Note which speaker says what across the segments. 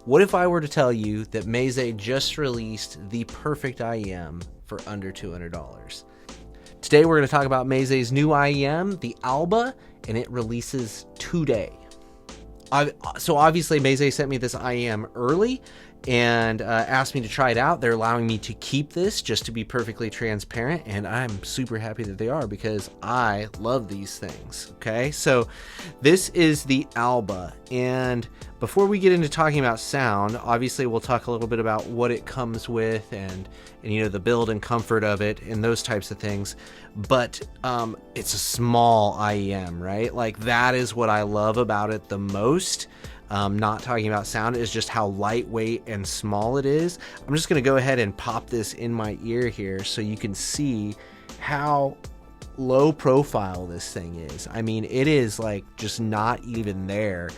Speaker 1: What if I were to tell you that Meze just released the perfect IEM for under $200? Today we're going to talk about Meze's new IEM, the Alba, and it releases today. So obviously Meze sent me this IEM early and asked me to try it out. They're allowing me to keep this, just to be perfectly transparent, and I'm super happy that they are because I love these things. Okay, so this is the Alba, and before we get into talking about sound, obviously we'll talk a little bit about what it comes with and you know, the build and comfort of it and those types of things. But it's a small IEM, right? Like, that is what I love about it the most. Not talking about sound, is just how lightweight and small it is. I'm just going to go ahead and pop this in my ear here so you can see how low profile this thing is. I mean, it is like just not even there.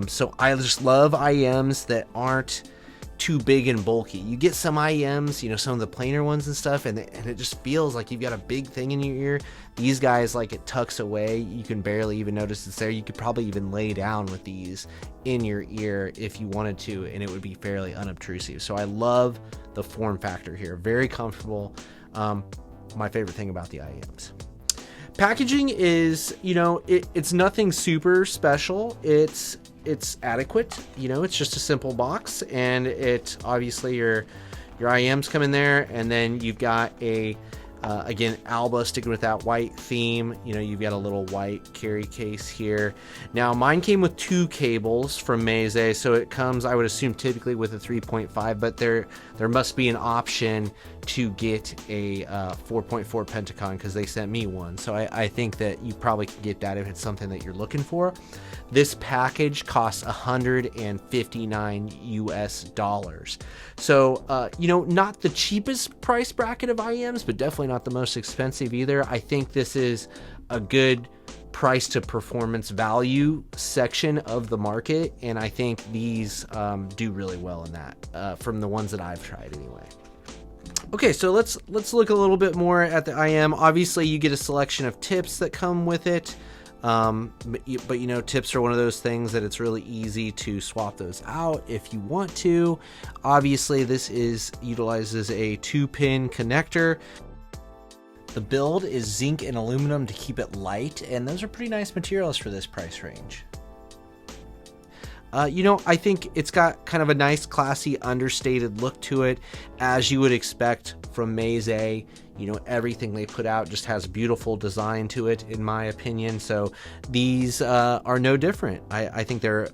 Speaker 1: So I just love IEMs that aren't too big and bulky. You get some IEMs, you know, some of the plainer ones and stuff, and it just feels like you've got a big thing in your ear. These guys, like, it tucks away. You can barely even notice it's there. You could probably even lay down with these in your ear if you wanted to, and it would be fairly unobtrusive. So I love the form factor here. Very comfortable. My favorite thing about the IEMs. Packaging is, you know, it's nothing super special. It's adequate. You know, it's just a simple box, and it obviously your IEMs come in there, and then you've got a again, Alba, sticking with that white theme. You know, you've got a little white carry case here. Now, mine came with 2 cables from Meze, so it comes, I would assume, typically with a 3.5, but there must be an option to get a 4.4 Pentacon, because they sent me one. So I think that you probably can get that if it's something that you're looking for. This package costs $159 US. So, you know, not the cheapest price bracket of IEMs, but definitely not the most expensive either. I think this is a good price to performance value section of the market, and I think these do really well in that, from the ones that I've tried anyway. Okay, so let's look a little bit more at the IEM. Obviously, you get a selection of tips that come with it. But you know, tips are one of those things that it's really easy to swap those out if you want to. Obviously, this utilizes a 2-pin connector. The build is zinc and aluminum to keep it light, and those are pretty nice materials for this price range. You know, I think it's got kind of a nice, classy, understated look to it, as you would expect from Meze. You know, everything they put out just has beautiful design to it, in my opinion. So these are no different. I think they're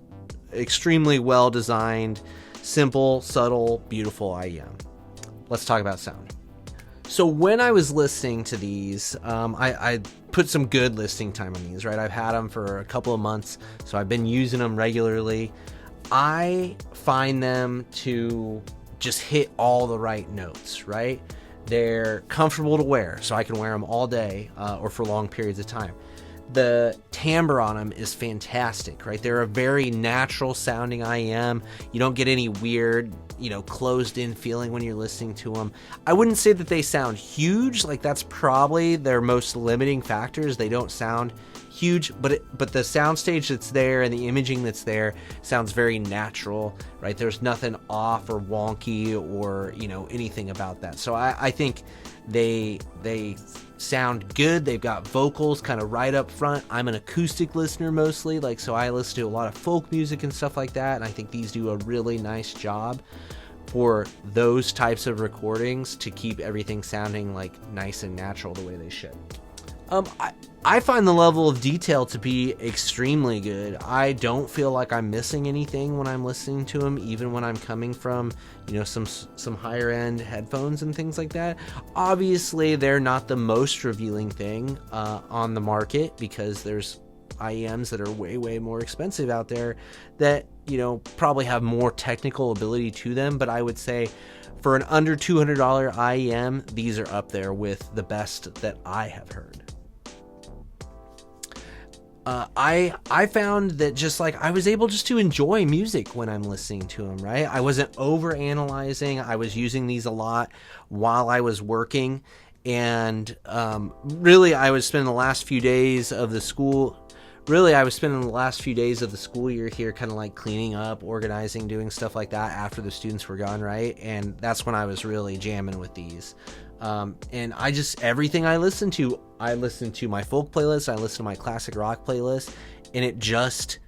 Speaker 1: extremely well designed, simple, subtle, beautiful IEM. Let's talk about sound. So when I was listening to these, I put some good listening time on these, right? I've had them for a couple of months, so I've been using them regularly. I find them to just hit all the right notes, right? They're comfortable to wear, so I can wear them all day or for long periods of time. The timbre on them is fantastic, right? They're a very natural sounding IEM. You don't get any weird, you know, closed in feeling when you're listening to them. I wouldn't say that they sound huge. Like, that's probably their most limiting factors. They don't sound huge, but the soundstage that's there and the imaging that's there sounds very natural, right? There's nothing off or wonky or, you know, anything about that. So I think they sound good. They've got vocals kind of right up front. I'm an acoustic listener mostly, like, so I listen to a lot of folk music and stuff like that, and I think these do a really nice job for those types of recordings to keep everything sounding like nice and natural the way they should. I find the level of detail to be extremely good. I don't feel like I'm missing anything when I'm listening to them, even when I'm coming from, you know, some higher end headphones and things like that. Obviously, they're not the most revealing thing on the market, because there's IEMs that are way more expensive out there that, you know, probably have more technical ability to them. But I would say for an under $200 IEM, these are up there with the best that I have heard. I found that just like I was able just to enjoy music when I'm listening to them, right? I wasn't over analyzing. I was using these a lot while I was working, and really I was spending the last few days of the school really, I was spending the last few days of the school year here kind of like cleaning up, organizing, doing stuff like that after the students were gone, right? And that's when I was really jamming with these. And I just, everything I listen to my folk playlist, I listen to my classic rock playlist, and it just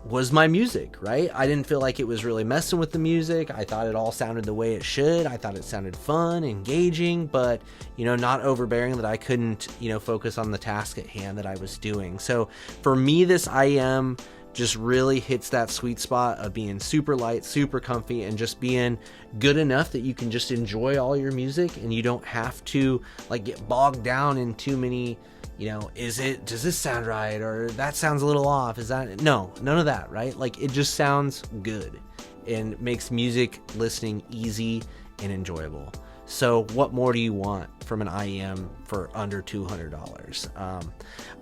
Speaker 1: was my music, right? I didn't feel like it was really messing with the music. I thought it all sounded the way it should. I thought it sounded fun, engaging, but, not overbearing that I couldn't, focus on the task at hand that I was doing. So for me, this IEM just really hits that sweet spot of being super light, super comfy, and just being good enough that you can just enjoy all your music and you don't have to like get bogged down in too many, does this sound right? Or that sounds a little off. No, none of that, right? Like it just sounds good and makes music listening easy and enjoyable. So what more do you want from an IEM for under $200?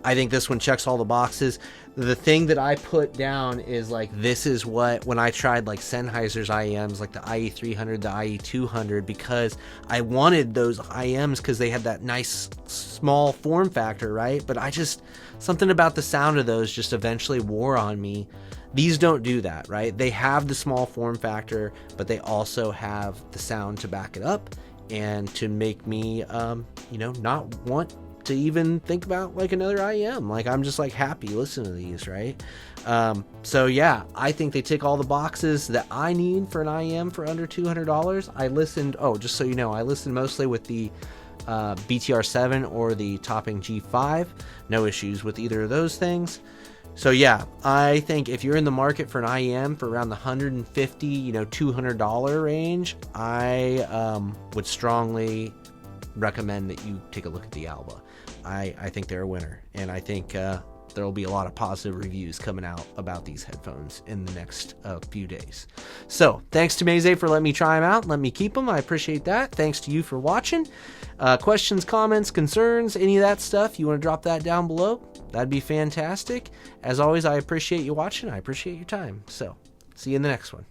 Speaker 1: I think this one checks all the boxes. The thing that I put down is like, this is what, when I tried like Sennheiser's IEMs, like the IE300, the IE200, because I wanted those IEMs because they had that nice small form factor, right? But something about the sound of those just eventually wore on me. These don't do that, right? They have the small form factor, but they also have the sound to back it up and to make me, not want to even think about like another IEM. Like I'm just like happy listening to these, right? So yeah, I think they tick all the boxes that I need for an IEM for under $200. I listened, just so you know, I listened mostly with the BTR7 or the Topping G5. No issues with either of those things. So yeah, I think if you're in the market for an IEM for around the $150, $200 range, I would strongly recommend that you take a look at the Alba. I think they're a winner, and I think there will be a lot of positive reviews coming out about these headphones in the next few days. So thanks to Meze for letting me try them out and let me keep them. I appreciate that. Thanks to you for watching. Questions, comments, concerns, any of that stuff, you want to drop that down below? That'd be fantastic. As always, I appreciate you watching. I appreciate your time. So see you in the next one.